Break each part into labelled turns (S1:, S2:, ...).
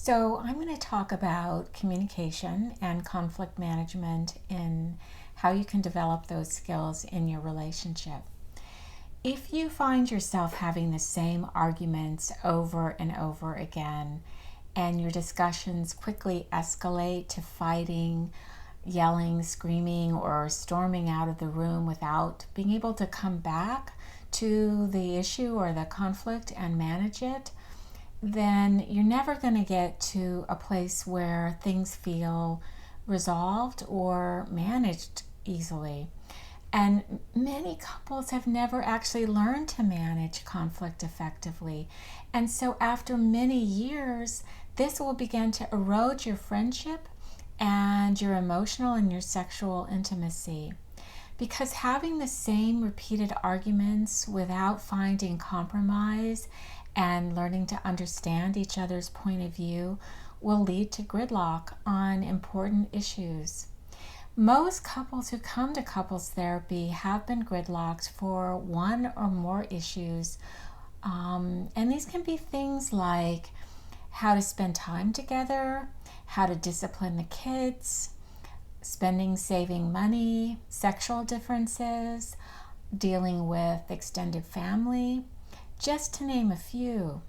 S1: So I'm going to talk about communication and conflict management and how you can develop those skills in your relationship. If you find yourself having the same arguments over and over again, and your discussions quickly escalate to fighting, yelling, screaming, or storming out of the room without being able to come back to the issue or the conflict and manage it, then you're never going to get to a place where things feel resolved or managed easily. And many couples have never actually learned to manage conflict effectively. And so after many years, this will begin to erode your friendship and your emotional and your sexual intimacy. Because having the same repeated arguments without finding compromise and learning to understand each other's point of view will lead to gridlock on important issues. Most couples who come to couples therapy have been gridlocked for one or more issues. And these can be things like how to spend time together, how to discipline the kids, spending, saving money, sexual differences, dealing with extended family, just to name a few.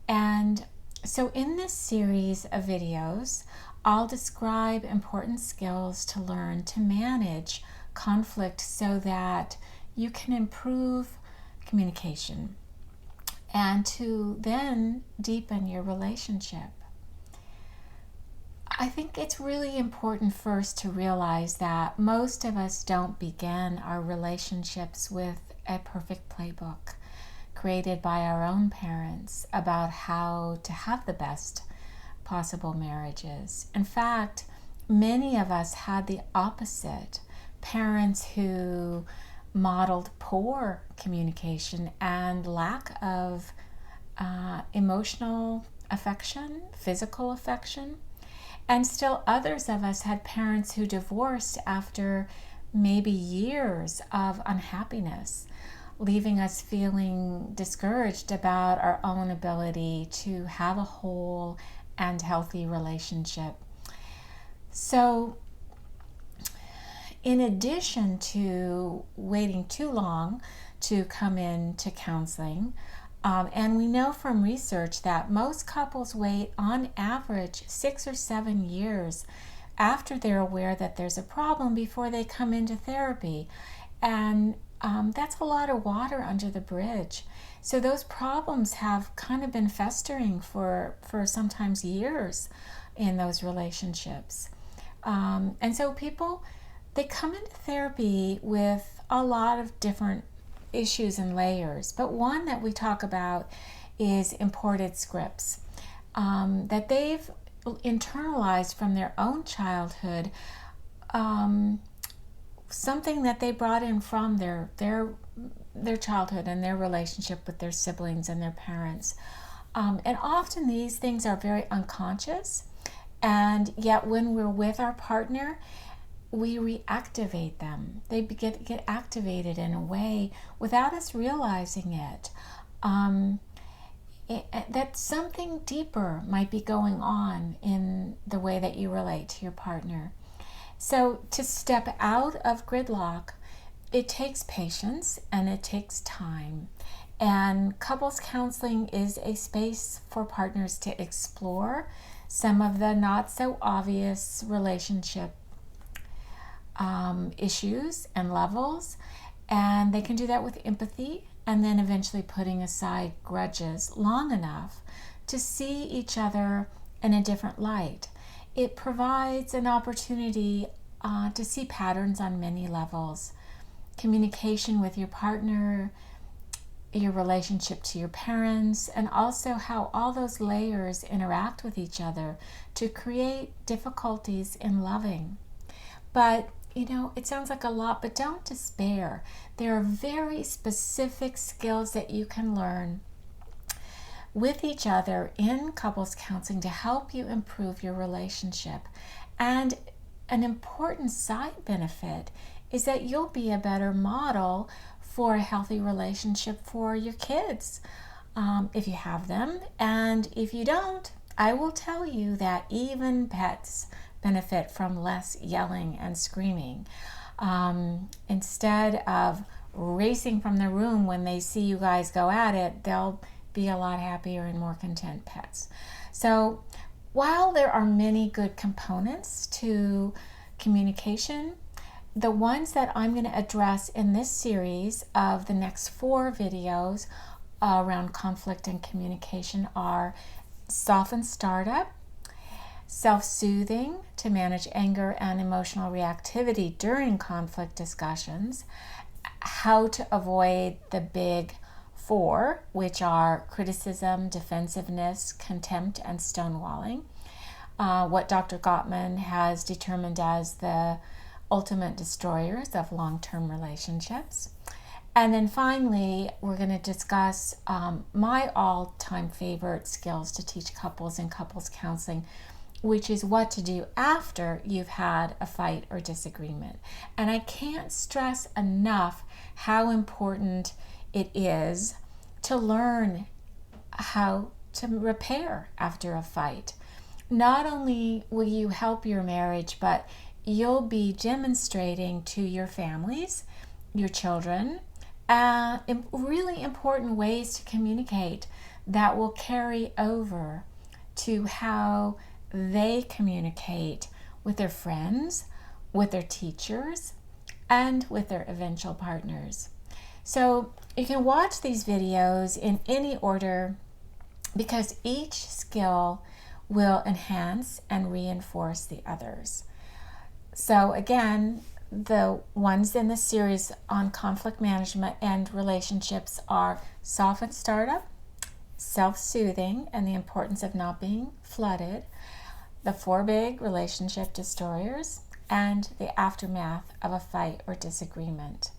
S1: And so in this series of videos, I'll describe important skills to learn to manage conflict so that you can improve communication and to then deepen your relationship. I think it's really important first to realize that most of us don't begin our relationships with a perfect playbook created by our own parents about how to have the best possible marriages. In fact, many of us had the opposite. Parents who modeled poor communication and lack of emotional affection, physical affection. And still others of us had parents who divorced after maybe years of unhappiness, leaving us feeling discouraged about our own ability to have a whole and healthy relationship. So, in addition to waiting too long to come in to counseling, and we know from research that most couples wait on average 6 or 7 years after they're aware that there's a problem before they come into therapy. And that's a lot of water under the bridge. So those problems have kind of been festering for sometimes years in those relationships. And so people, they come into therapy with a lot of different issues and layers. But one that we talk about is imported scripts that they've internalized from their own childhood, something that they brought in from their childhood and their relationship with their siblings and their parents. And often these things are very unconscious, and yet when we're with our partner, we reactivate them. They get activated in a way without us realizing it. That something deeper might be going on in the way that you relate to your partner. So to step out of gridlock, it takes patience and it takes time. And couples counseling is a space for partners to explore some of the not so obvious relationship issues and levels. And they can do that with empathy and then eventually putting aside grudges long enough to see each other in a different light. It provides an opportunity to see patterns on many levels. Communication with your partner, your relationship to your parents, and also how all those layers interact with each other to create difficulties in loving. But it sounds like a lot, but don't despair. There are very specific skills that you can learn with each other in couples counseling to help you improve your relationship. And an important side benefit is that you'll be a better model for a healthy relationship for your kids, if you have them. And if you don't, I will tell you that even pets benefit from less yelling and screaming. Instead of racing from the room when they see you guys go at it, they'll be a lot happier and more content pets. So while there are many good components to communication, the ones that I'm going to address in this series of the next 4 videos around conflict and communication are soften startup, self-soothing to manage anger and emotional reactivity during conflict discussions, how to avoid the big 4, which are criticism, defensiveness, contempt, and stonewalling, what Dr. Gottman has determined as the ultimate destroyers of long-term relationships. And then finally, we're going to discuss my all-time favorite skills to teach couples in couples counseling, which is what to do after you've had a fight or disagreement. And I can't stress enough how important it is to learn how to repair after a fight. Not only will you help your marriage, but you'll be demonstrating to your families, your children, really important ways to communicate that will carry over to how they communicate with their friends, with their teachers, and with their eventual partners. So you can watch these videos in any order because each skill will enhance and reinforce the others. So again, the ones in the series on conflict management and relationships are soften startup, self-soothing and the importance of not being flooded, the 4 big relationship destroyers, and the aftermath of a fight or disagreement.